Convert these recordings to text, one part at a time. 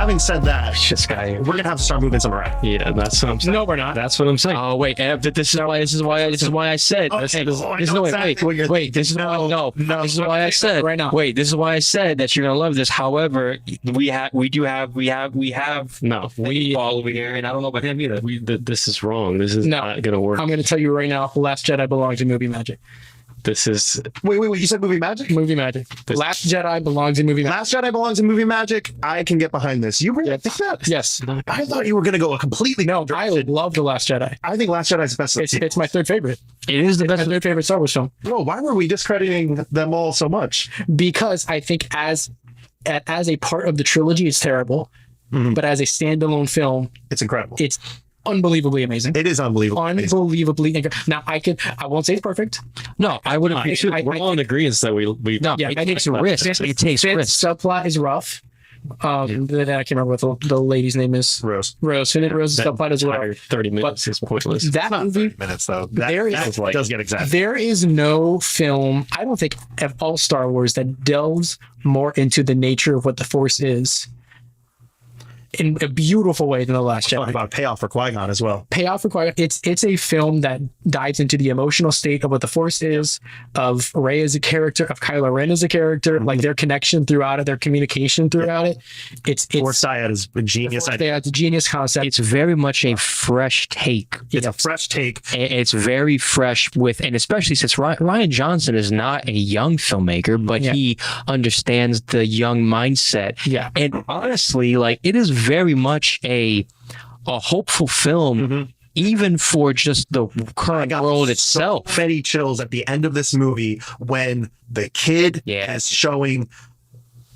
having said that, This guy. we're gonna have to start moving some around. Yeah, that's what I'm saying. No, we're not. That's what I'm saying. Oh wait, this is why I said. Okay, This I is know wait, exactly what you're wait. This is thinking. why. No, No, this is why I said right now. Wait, this is why I said that you're gonna love this. However, we have no, we all over here, and I don't know about him either. This is wrong. This is No. not gonna work. I'm going to tell you right now, Last Jedi belongs in movie magic. This is Wait, you said movie magic? Movie magic. Last Jedi belongs in movie magic. Last Jedi belongs in movie magic. I can get behind this. You really think that? Yes. I thought you were gonna go a completely No, I love The Last Jedi. I think Last Jedi is the best. It's my third favorite. it is the My best. third favorite Star Wars film. Bro, why were we discrediting them all so much? Because I think as a part of the trilogy, it's terrible. But as a standalone film, It's incredible. it's unbelievably amazing. It is unbelievable. Unbelievably. Now, I won't say it's perfect. No, I wouldn't. We're all in agreement that we No, it takes a risk. It takes Finn's risk. subplot is rough. I can't remember what the lady's name is. Rose. Finn and Rose's subplot is rough. Entire 30 minutes is pointless. That movie, Minutes though. There That is- does get exact. there is no film, I don't think, of all Star Wars that delves more into the nature of what the Force is in a beautiful way than The Last Talk Jedi. about a payoff for Qui-Gon as well. Payoff required. It's a film that dives into the emotional state of what the Force is, of Rey as a character, of Kylo Ren as a character, like their connection throughout it, their communication throughout it. It's Force Dyad is a genius. it's a genius concept. It's very much a fresh take. It's a fresh take. It's very fresh and especially since Ryan Johnson is not a young filmmaker, but Yeah. he understands the young mindset. Yeah. And honestly, like it is very much a hopeful film, even for just the current world itself. So many chills at the end of this movie when the kid Yeah. is showing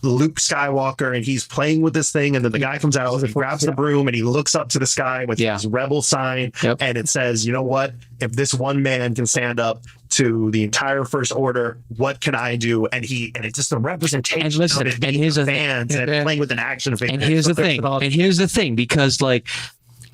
Luke Skywalker and he's playing with this thing, and then the guy comes out and he grabs the broom and he looks up to the sky with his rebel sign, and it says, you know what, if this one man can stand up to the entire First Order, what can I do? And it's just a representation And listen, of it and being here's the fans and playing with an action figure. And here's the thing, because like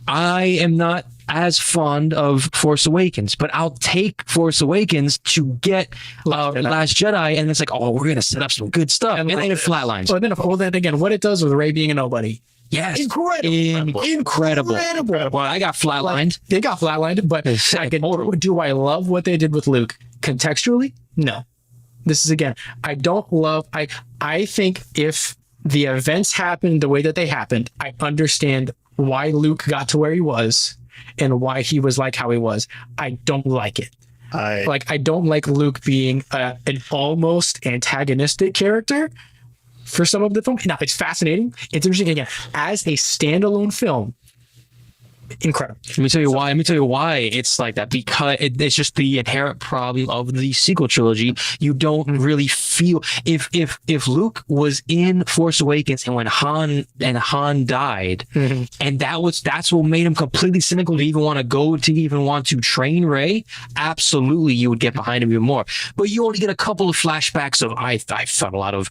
I am not as fond of Force Awakens, but I'll take Force Awakens to get Last Jedi, and it's like, oh, we're gonna set up some good stuff, and then it flatlines. Well, then again, what it does with Rey being a nobody. Yes, Incredible. Well, I got flatlined. They got flatlined, but do I love what they did with Luke contextually? No. This is again, I think if the events happened the way that they happened, I understand why Luke got to where he was and why he was like how he was. I don't like it. I don't like Luke being an almost antagonistic character for some of the film. Now, it's fascinating. It's interesting. Again, as a standalone film, incredible. Let me tell you why it's like that, because it's just the inherent problem of the sequel trilogy. You don't really feel if Luke was in Force Awakens and when Han died, and that's what made him completely cynical to even want to train Rey. Absolutely, you would get behind him even more. But you only get a couple of flashbacks of I felt a lot of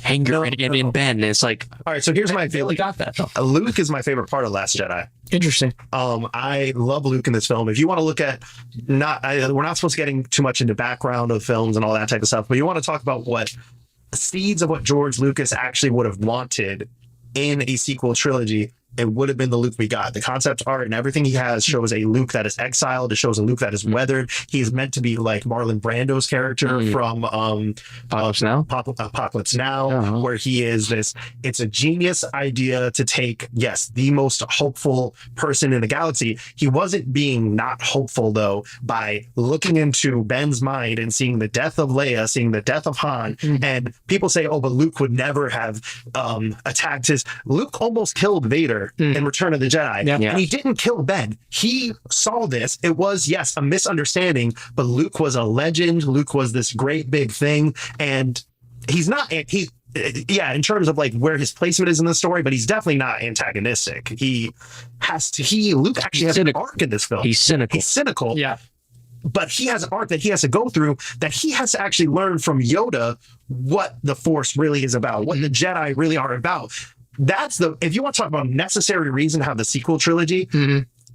anger in Ben. And it's like, all right. So here's my feeling. Got that. Luke is my favorite part of Last Jedi. Interesting. I love Luke in this film. If you want to look at we're not supposed to get too much into background of films and all that type of stuff, but you want to talk about what seeds of what George Lucas actually would have wanted in a sequel trilogy. It would have been the Luke we got. The concept art and everything he has shows a Luke that is exiled. It shows a Luke that is weathered. He's meant to be like Marlon Brando's character from Apocalypse Now, where he is this. It's a genius idea to take, yes, the most hopeful person in the galaxy. He wasn't being not hopeful, though, by looking into Ben's mind and seeing the death of Leia, seeing the death of Han. And people say, oh, but Luke would never have attacked his... Luke almost killed Vader in Return of the Jedi. Yeah. And he didn't kill Ben. He saw this. It was, yes, a misunderstanding, but Luke was a legend. Luke was this great big thing. And he's not, in terms of like where his placement is in the story, but he's definitely not antagonistic. Luke actually has an arc in this film. He's cynical. Yeah. But he has an arc that he has to go through, that he has to actually learn from Yoda what the Force really is about, what the Jedi really are about. If you want to talk about necessary reason to have the sequel trilogy,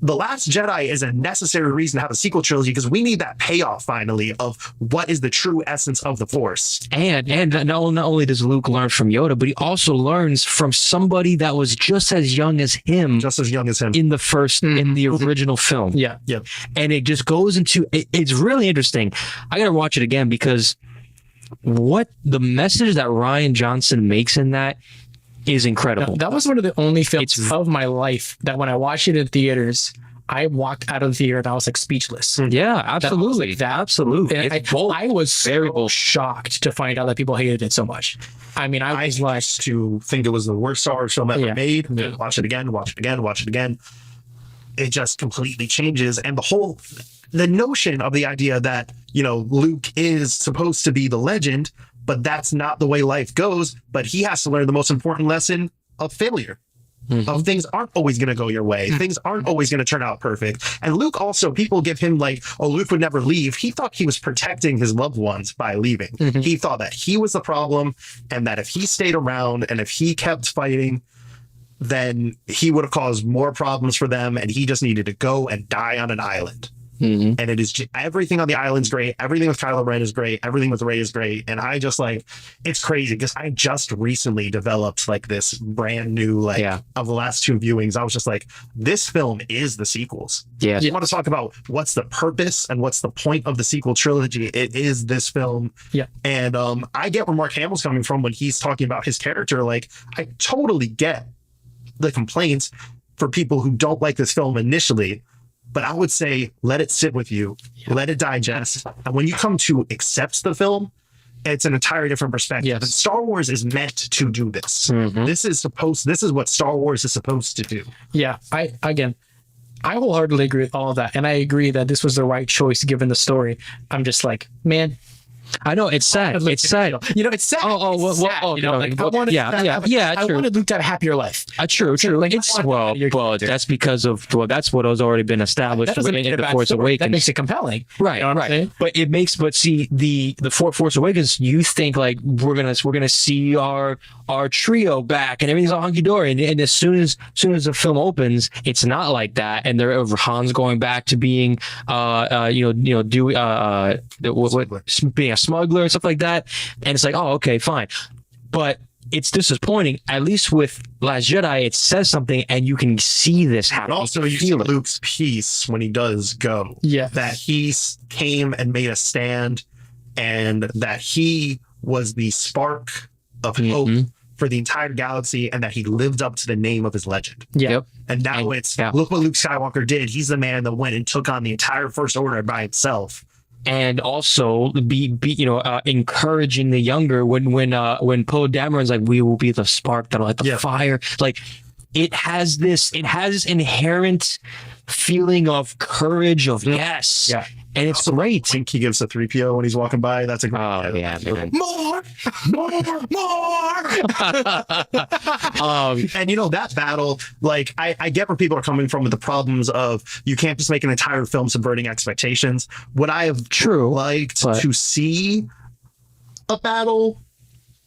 The Last Jedi is a necessary reason to have a sequel trilogy because we need that payoff finally of what is the true essence of the Force. And not only does Luke learn from Yoda, but he also learns from somebody that was just as young as him in the first, in the original film. Yeah. Yep. And it just goes into, it's really interesting. I gotta watch it again because what the message that Rian Johnson makes in that is incredible. That was one of the only films of my life that when I watched it in theaters, I walked out of the theater and I was like speechless. Yeah, absolutely. Absolutely. And I was so shocked to find out that people hated it so much. I mean, I was like, used to think it was the worst Star Wars film ever made. Watch it again, watch it again, watch it again. It just completely changes. And the notion of the idea that, Luke is supposed to be the legend, but that's not the way life goes. But he has to learn the most important lesson of failure. Of things aren't always going to go your way. Things aren't always going to turn out perfect. And Luke also, people give him Luke would never leave. He thought he was protecting his loved ones by leaving. He thought that he was the problem and that if he stayed around and if he kept fighting, then he would have caused more problems for them. And he just needed to go and die on an island. And it is everything on the island's great. Everything with Kylo Ren is great. Everything with Rey is great. And I just it's crazy because I just recently developed this brand new of the last two viewings. I was just this film is the sequels. Yeah. You want to talk about what's the purpose and what's the point of the sequel trilogy? It is this film. Yeah. And I get where Mark Hamill's coming from when he's talking about his character. I totally get the complaints for people who don't like this film initially. But I would say, let it sit with you, let it digest. And when you come to accept the film, it's an entirely different perspective. Yes. And Star Wars is meant to do this. This is what Star Wars is supposed to do. Yeah. I wholeheartedly agree with all of that. And I agree that this was the right choice given the story. I'm just man, I know it's sad. It's sad. It's sad. I wanted Luke to have a happier life. True. That's because of that's what has already been established in the Force Awakens. That makes it compelling, right? Right. But see the Force Awakens. You think we're gonna see our trio back and everything's all hunky dory, and as soon as the film opens, it's not like that, and Han's going back to being being a smuggler and stuff like that, and it's okay, fine, but it's disappointing. At least with Last Jedi, it says something, and you can see this happen. And also, you see Luke's peace when he does go. Yeah, that he came and made a stand, and that he was the spark of hope for the entire galaxy, and that he lived up to the name of his legend. Yeah. Yep. And now look what Luke Skywalker did. He's the man that went and took on the entire First Order by himself. And also be encouraging the younger when Poe Dameron's we will be the spark that'll light the fire. It has this inherent feeling of courage of yes. Yeah. And it's great. I think he gives a 3PO when he's walking by. That's a great yeah, man. More. And that battle, I get where people are coming from with the problems of you can't just make an entire film subverting expectations. Would I have liked to see a battle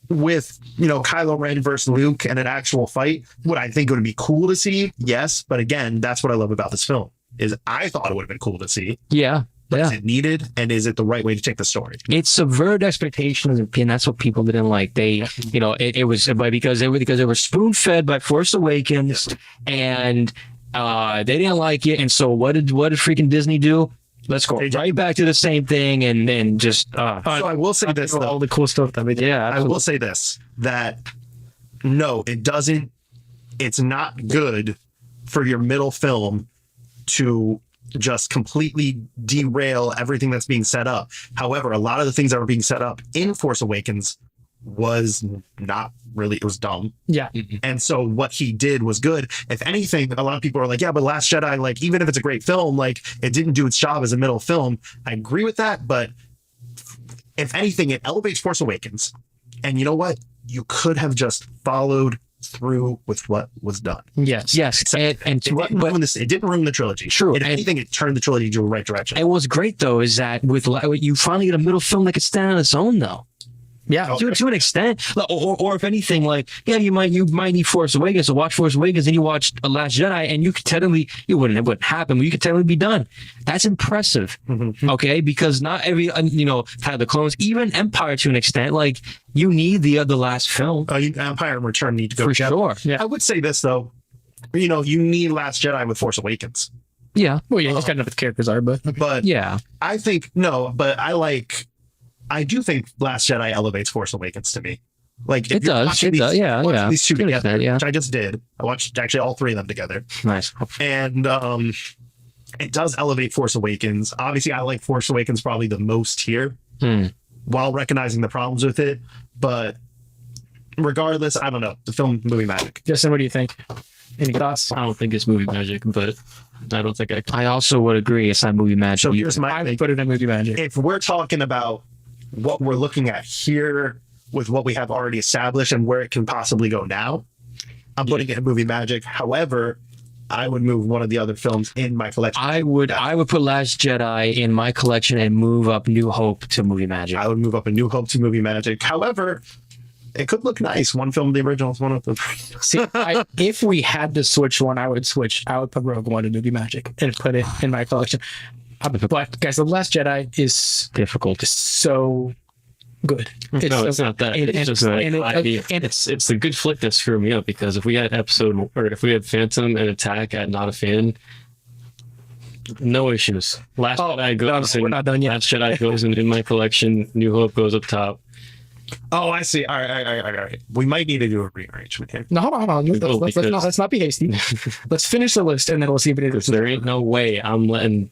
with Kylo Ren versus Luke and an actual fight? Would I think it would be cool to see? Yes, but again, that's what I love about this film is I thought it would have been cool to see. Yeah. But is it needed, and is it the right way to take the story? It subverted expectations, and that's what people didn't like. They, it was because they were spoon fed by Force Awakens, and they didn't like it. And so what did freaking Disney do? Let's go right back to the same thing, and just. So I will say this: all the cool stuff that we did. Yeah, absolutely. I will say this: that no, it doesn't. It's not good for your middle film to just completely derail everything that's being set up. However, a lot of the things that were being set up in Force Awakens was not really, it was dumb. Yeah. And so what he did was good. If anything, a lot of people are yeah, but Last Jedi, even if it's a great film, it didn't do its job as a middle film. I agree with that, but if anything, it elevates Force Awakens. And you know what? You could have just followed through with what was done. Yes. And it didn't ruin the trilogy. True. If anything, it turned the trilogy to the right direction. And what's great though is that with you finally get a middle film that could stand on its own though. Yeah. To an extent, or if anything, like you might need Force Awakens, so watch Force Awakens, and you watch A Last Jedi, and you could technically it wouldn't happen, but you could technically be done. That's impressive, okay? Because not every Attack of the Clones, even Empire to an extent, like you need the last film. Empire and Return need to go For together. sure. Yeah. I would say this though, you need Last Jedi with Force Awakens, Yeah, Well, yeah, he's got enough characters are, but but yeah. I think I do think Last Jedi elevates Force Awakens to me. Like if It you're does. watching It does. Yeah, watching yeah. these two To an together, extent, yeah. which I just did. I watched actually all three of them together, Nice. and it does elevate Force Awakens. Obviously, I like Force Awakens probably the most here, while recognizing the problems with it. But regardless, I don't know. The film movie magic. Justin, what do you think? Any thoughts? I don't think it's movie magic, but I don't think I also would agree it's not movie magic. So either. here's my I thing. put it in movie magic. If we're talking about what we're looking at here with what we have already established and where it can possibly go now, I'm putting it in movie magic. However, I would move one of the other films in my collection. I would put Last Jedi in my collection and move up New Hope to movie magic. I would move up A New Hope to movie magic. However, it could look nice. One film of the originals, one of them. See, if we had to switch one, I would put Rogue One in movie magic and put it in my collection. But guys, The Last Jedi is Difficult. so good. no, it's not that. It's just like and it's the good flick that screwed me up, because if we had if we had Phantom and Attack at Not a Fan, no issues. Last Jedi goes we're not done yet. Last Jedi goes in my collection. New Hope goes up top. Oh, I see. All right. We might need to do a rearrangement here. No, hold on. Let's not be hasty. Let's finish the list and then we'll see if it Because is. there ain't no way I'm letting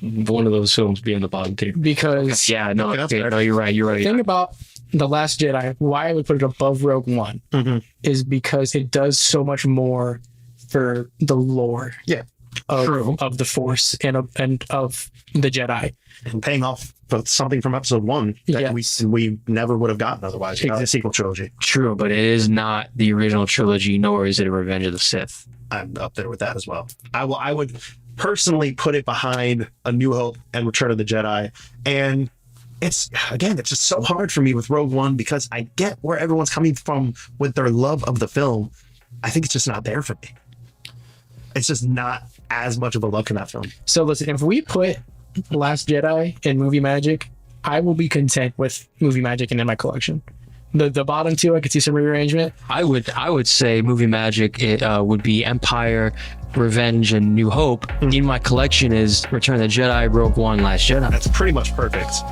one of those films be in the bottom tier. Because Yeah, no, Okay, that's okay, fair. no, you're right. You're the right. thing about The Last Jedi, why I would put it above Rogue One, is because it does so much more for the lore Yeah. of the Force and of the Jedi. And paying off for something from episode one that we never would have gotten otherwise. The sequel trilogy. True, but it is not the original trilogy, nor is it a Revenge of the Sith. I'm up there with that as well. I would personally put it behind A New Hope and Return of the Jedi. And it's just so hard for me with Rogue One because I get where everyone's coming from with their love of the film. I think it's just not there for me. It's just not as much of a love in that film. So listen, if we put Last Jedi in movie magic, I will be content with movie magic and in my collection. The bottom two, I could see some rearrangement. I would say movie magic would be Empire, Revenge, and New Hope. In my collection is Return of the Jedi, Rogue One, Last Jedi. That's pretty much perfect.